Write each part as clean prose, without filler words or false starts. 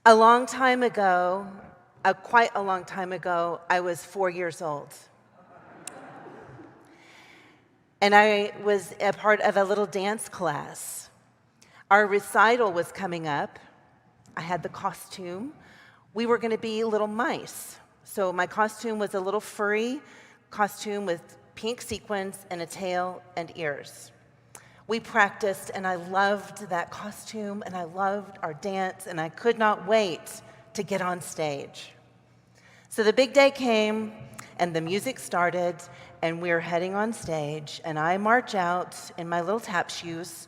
A long time ago, quite a long time ago, I was 4 years old. And I was a part of a little dance class. Our recital was coming up. I had the costume. We were going to be little mice. So my costume was a little furry costume with pink sequins and a tail and ears. We practiced, and I loved that costume, and I loved our dance, and I could not wait to get on stage. So the big day came, and the music started, and we're heading on stage, and I march out in my little tap shoes,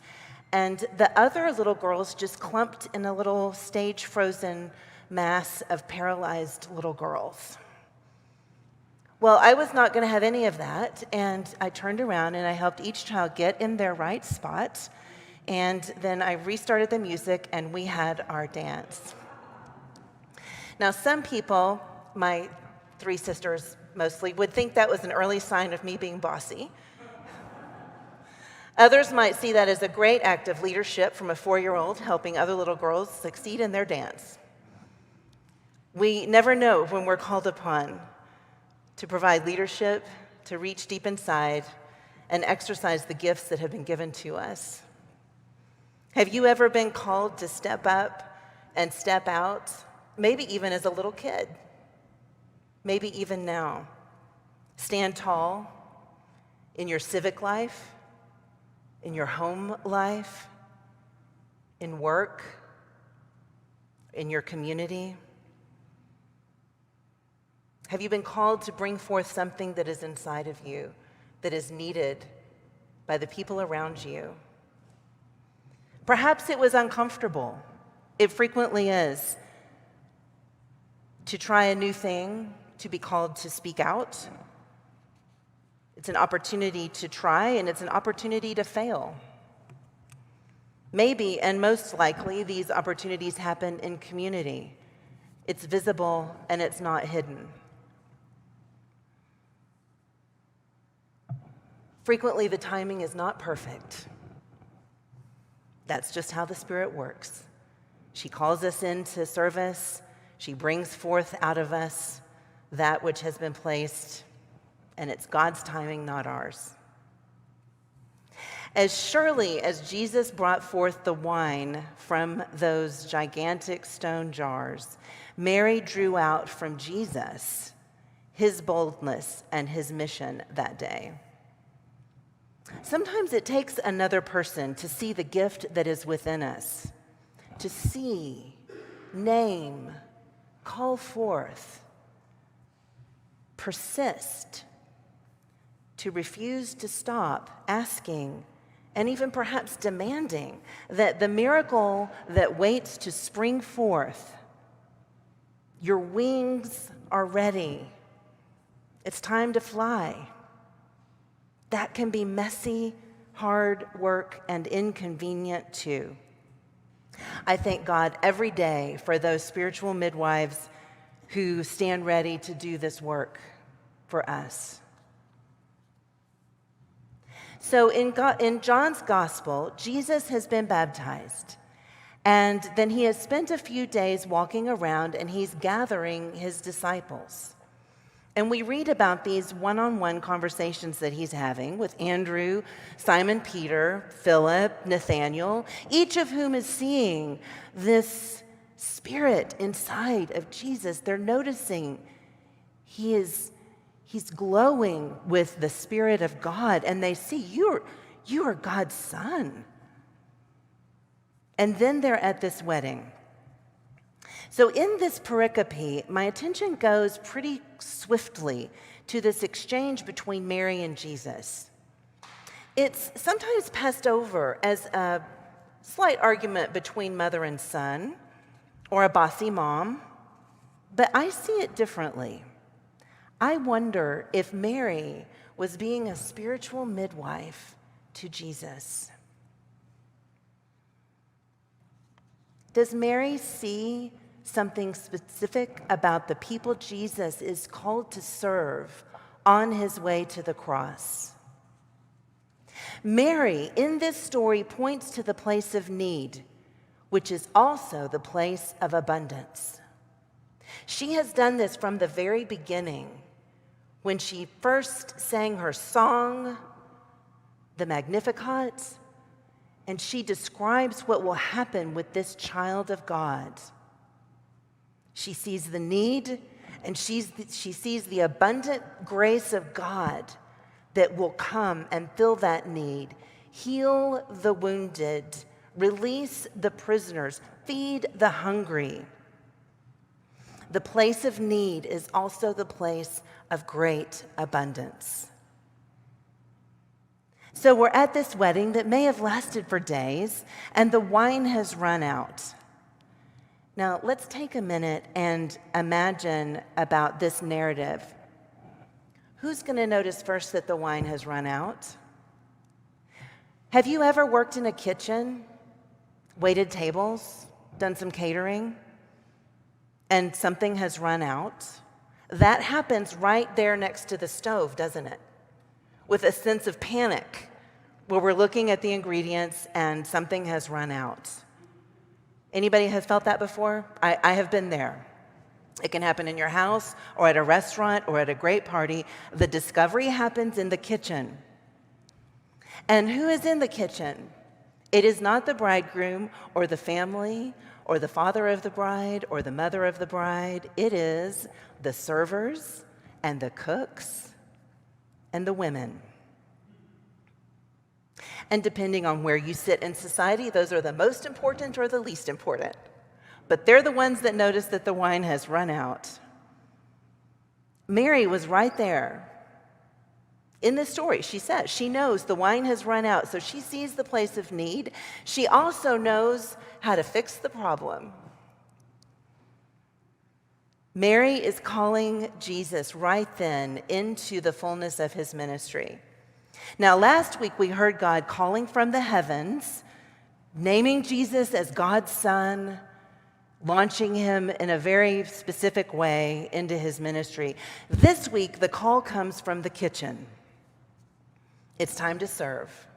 and the other little girls just clumped in a little stage-frozen mass of paralyzed little girls. Well, I was not going to have any of that, and I turned around and I helped each child get in their right spot, and then I restarted the music and we had our dance. Now, some people, my 3 sisters mostly, would think that was an early sign of me being bossy. Others might see that as a great act of leadership from a 4-year-old helping other little girls succeed in their dance. We never know when we're called upon to provide leadership, to reach deep inside, and exercise the gifts that have been given to us. Have you ever been called to step up and step out, maybe even as a little kid, maybe even now? Stand tall in your civic life, in your home life, in work, in your community? Have you been called to bring forth something that is inside of you, that is needed by the people around you? Perhaps it was uncomfortable. It frequently is. To try a new thing, to be called to speak out. It's an opportunity to try, and it's an opportunity to fail. Maybe, and most likely, these opportunities happen in community. It's visible and it's not hidden. Frequently, the timing is not perfect. That's just how the Spirit works. She calls us into service. She brings forth out of us that which has been placed, and it's God's timing, not ours. As surely as Jesus brought forth the wine from those gigantic stone jars, Mary drew out from Jesus his boldness and his mission that day. Sometimes it takes another person to see the gift that is within us, to see, name, call forth, persist, to refuse to stop asking, and even perhaps demanding that the miracle that waits to spring forth, your wings are ready. It's time to fly. That can be messy, hard work, and inconvenient too. I thank God every day for those spiritual midwives who stand ready to do this work for us. So in John's gospel, Jesus has been baptized, and then he has spent a few days walking around and he's gathering his disciples. And we read about these one-on-one conversations that he's having with Andrew, Simon Peter, Philip, Nathaniel, each of whom is seeing this Spirit inside of Jesus. They're noticing he's glowing with the Spirit of God, and they see you are God's son. And then they're at this wedding. So in this pericope, my attention goes pretty swiftly to this exchange between Mary and Jesus. It's sometimes passed over as a slight argument between mother and son, or a bossy mom, but I see it differently. I wonder if Mary was being a spiritual midwife to Jesus. Does Mary see something specific about the people Jesus is called to serve on his way to the cross? Mary, in this story, points to the place of need which is also the place of abundance. She has done this from the very beginning, when she first sang her song, the Magnificat, and she describes what will happen with this child of God. She sees the need, and she sees the abundant grace of God that will come and fill that need, heal the wounded, release the prisoners, feed the hungry. The place of need is also the place of great abundance. So we're at this wedding that may have lasted for days, and the wine has run out. Now, let's take a minute and imagine about this narrative. Who's going to notice first that the wine has run out? Have you ever worked in a kitchen, waited tables, done some catering, and something has run out? That happens right there next to the stove, doesn't it? With a sense of panic, where we're looking at the ingredients and something has run out. Anybody has felt that before? I have been there. It can happen in your house or at a restaurant or at a great party. The discovery happens in the kitchen. And who is in the kitchen? It is not the bridegroom or the family or the father of the bride or the mother of the bride. It is the servers and the cooks and the women. And depending on where you sit in society, those are the most important or the least important. But they're the ones that notice that the wine has run out. Mary was right there. In this story, she says, she knows the wine has run out, so she sees the place of need. She also knows how to fix the problem. Mary is calling Jesus right then into the fullness of his ministry. Now, last week we heard God calling from the heavens, naming Jesus as God's Son, launching him in a very specific way into his ministry. This week, the call comes from the kitchen. It's time to serve.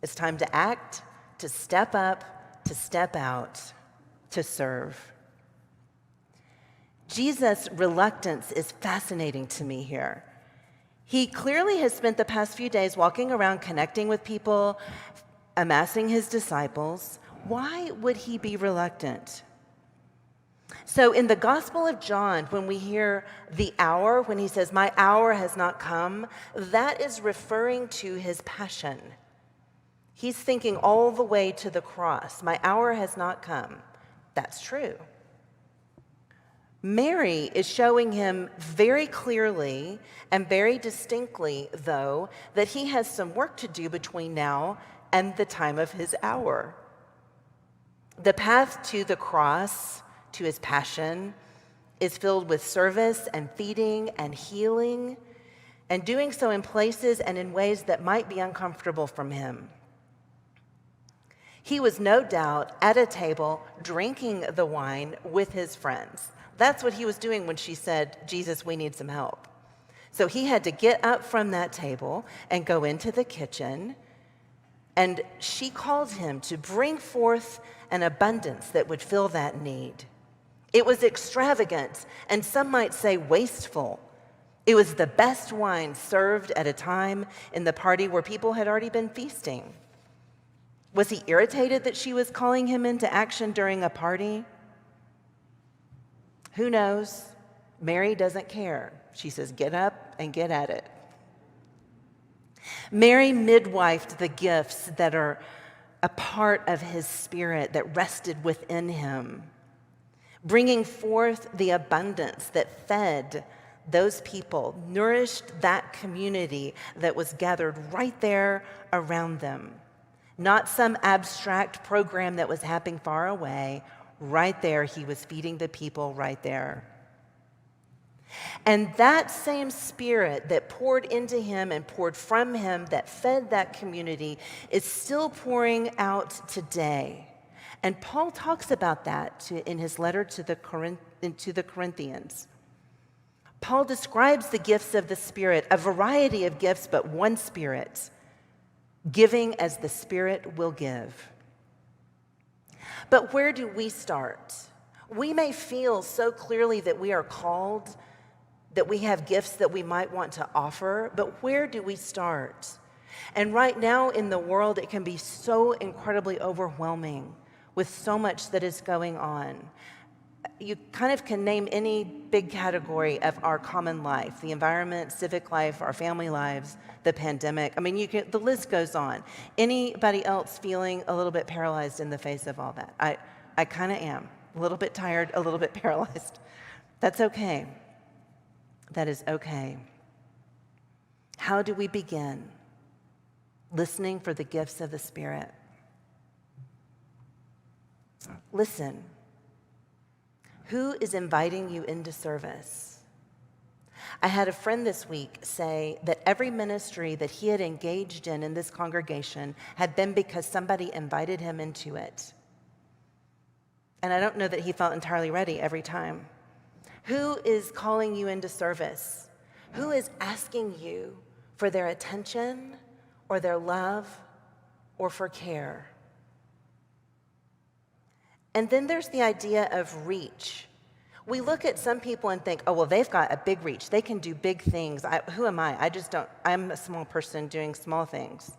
It's time to act, to step up, to step out, to serve. Jesus' reluctance is fascinating to me here. He clearly has spent the past few days walking around, connecting with people, amassing his disciples. Why would he be reluctant? So in the Gospel of John, when we hear the hour, when he says, "My hour has not come," that is referring to his passion. He's thinking all the way to the cross. My hour has not come. That's true. Mary is showing him very clearly and very distinctly, though, that he has some work to do between now and the time of his hour. The path to the cross, to his passion, is filled with service and feeding and healing, and doing so in places and in ways that might be uncomfortable from him. He was no doubt at a table drinking the wine with his friends. That's what he was doing when she said, "Jesus, we need some help." So he had to get up from that table and go into the kitchen, and she called him to bring forth an abundance that would fill that need. It was extravagant, and some might say wasteful. It was the best wine served at a time in the party where people had already been feasting. Was he irritated that she was calling him into action during a party? Who knows? Mary doesn't care. She says, "Get up and get at it." Mary midwifed the gifts that are a part of his spirit that rested within him, bringing forth the abundance that fed those people, nourished that community that was gathered right there around them. Not some abstract program that was happening far away. Right there, he was feeding the people right there. And that same spirit that poured into him and poured from him, that fed that community, is still pouring out today. And Paul talks about that in his letter to the Corinthians. Paul describes the gifts of the Spirit, a variety of gifts, but one Spirit, giving as the Spirit will give. But where do we start? We may feel so clearly that we are called, that we have gifts that we might want to offer, but where do we start? And right now in the world, it can be so incredibly overwhelming with so much that is going on. You kind of can name any big category of our common life, the environment, civic life, our family lives, the pandemic. I mean, the list goes on. Anybody else feeling a little bit paralyzed in the face of all that? I kind of am. A little bit tired, a little bit paralyzed. That's okay. That is okay. How do we begin? Listening for the gifts of the Spirit. Listen. Who is inviting you into service? I had a friend this week say that every ministry that he had engaged in this congregation had been because somebody invited him into it. And I don't know that he felt entirely ready every time. Who is calling you into service? Who is asking you for their attention or their love or for care? And then there's the idea of reach. We look at some people and think, oh, well, they've got a big reach. They can do big things. Who am I? I'm a small person doing small things.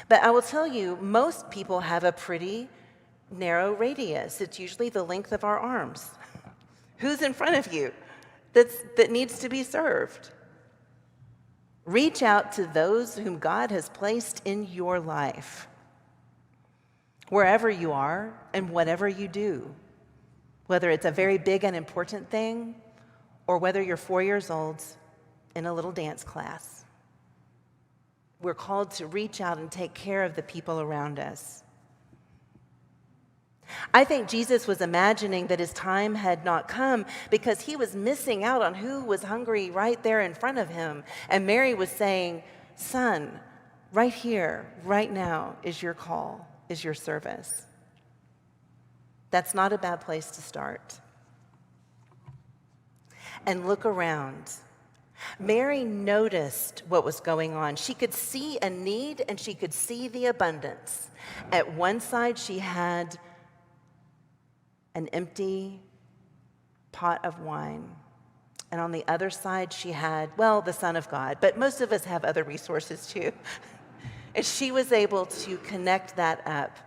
But I will tell you, most people have a pretty narrow radius. It's usually the length of our arms. Who's in front of you that needs to be served? Reach out to those whom God has placed in your life, wherever you are and whatever you do, whether it's a very big and important thing or whether you're 4 years old in a little dance class. We're called to reach out and take care of the people around us. I think Jesus was imagining that his time had not come because he was missing out on who was hungry right there in front of him. And Mary was saying, son, right here, right now is your call, is your service. That's not a bad place to start. And look around. Mary noticed what was going on. She could see a need and she could see the abundance. At one side, she had an empty pot of wine. And on the other side, she had, well, the Son of God. But most of us have other resources too. And she was able to connect that up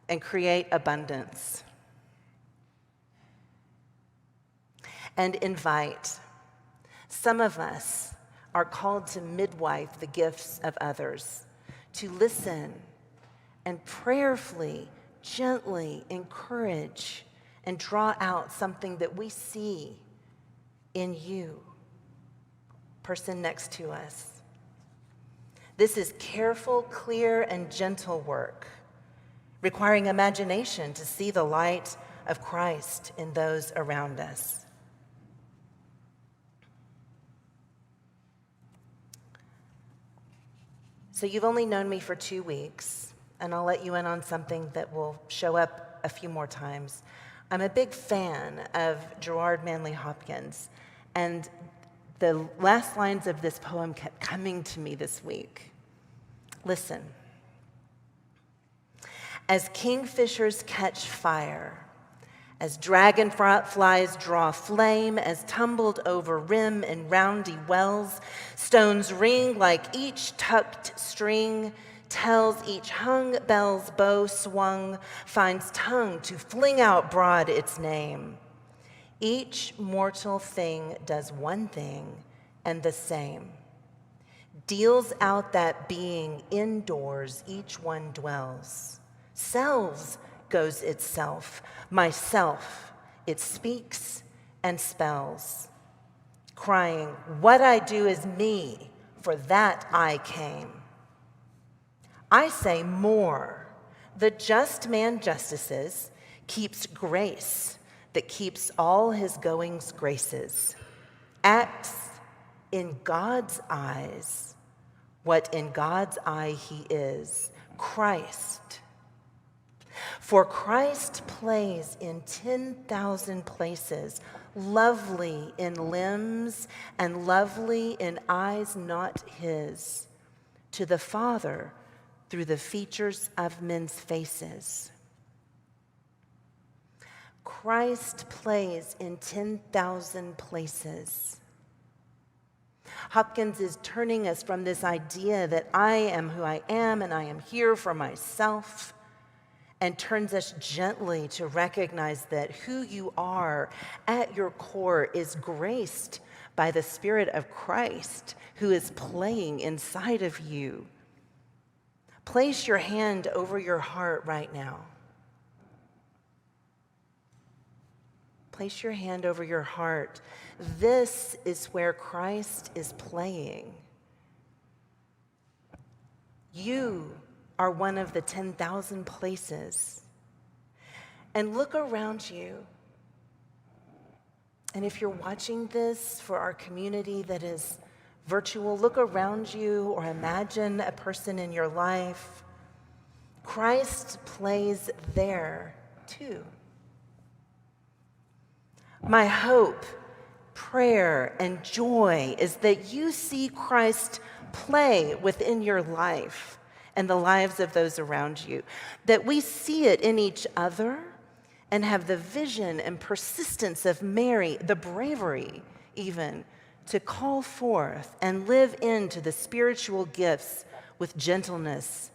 and create abundance. And invite. Some of us are called to midwife the gifts of others, to listen and prayerfully, gently encourage and draw out something that we see in you, person next to us. This is careful, clear, and gentle work, requiring imagination to see the light of Christ in those around us. So you've only known me for 2 weeks, and I'll let you in on something that will show up a few more times. I'm a big fan of Gerard Manley Hopkins, and the last lines of this poem kept coming to me this week. Listen. As kingfishers catch fire, as dragonflies draw flame, as tumbled over rim and roundy wells, stones ring like each tucked string, tells each hung bell's bow swung, finds tongue to fling out broad its name. Each mortal thing does one thing and the same, deals out that being indoors each one dwells. Selves goes itself, myself, it speaks and spells, crying, what I do is me, for that I came. I say more. The just man justices, keeps grace that keeps all his goings graces, acts in God's eyes what in God's eye he is, Christ. For Christ plays in 10,000 places, lovely in limbs and lovely in eyes not his, to the Father through the features of men's faces. Christ plays in 10,000 places. Hopkins is turning us from this idea that I am who I am and I am here for myself, and turns us gently to recognize that who you are at your core is graced by the Spirit of Christ who is playing inside of you. Place your hand over your heart right now. Place your hand over your heart. This is where Christ is playing. You are one of the 10,000 places. And look around you. And if you're watching this for our community that is virtual, look around you or imagine a person in your life. Christ plays there too. My hope, prayer, and joy is that you see Christ play within your life and the lives of those around you, that we see it in each other and have the vision and persistence of Mary, the bravery even, to call forth and live into the spiritual gifts with gentleness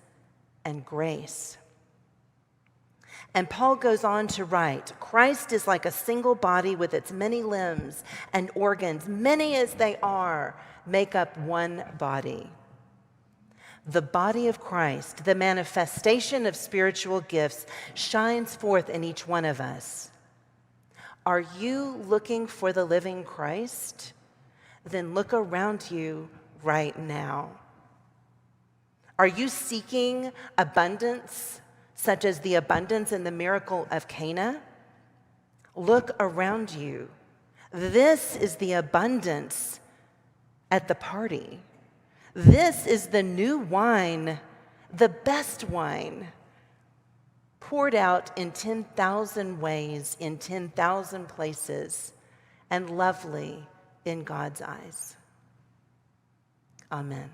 and grace. And Paul goes on to write, Christ is like a single body with its many limbs and organs, many as they are, make up one body. The body of Christ, the manifestation of spiritual gifts, shines forth in each one of us. Are you looking for the living Christ? Then look around you right now. Are you seeking abundance, such as the abundance in the miracle of Cana? Look around you. This is the abundance at the party. This is the new wine, the best wine, poured out in 10,000 ways, in 10,000 places, and lovely in God's eyes. Amen.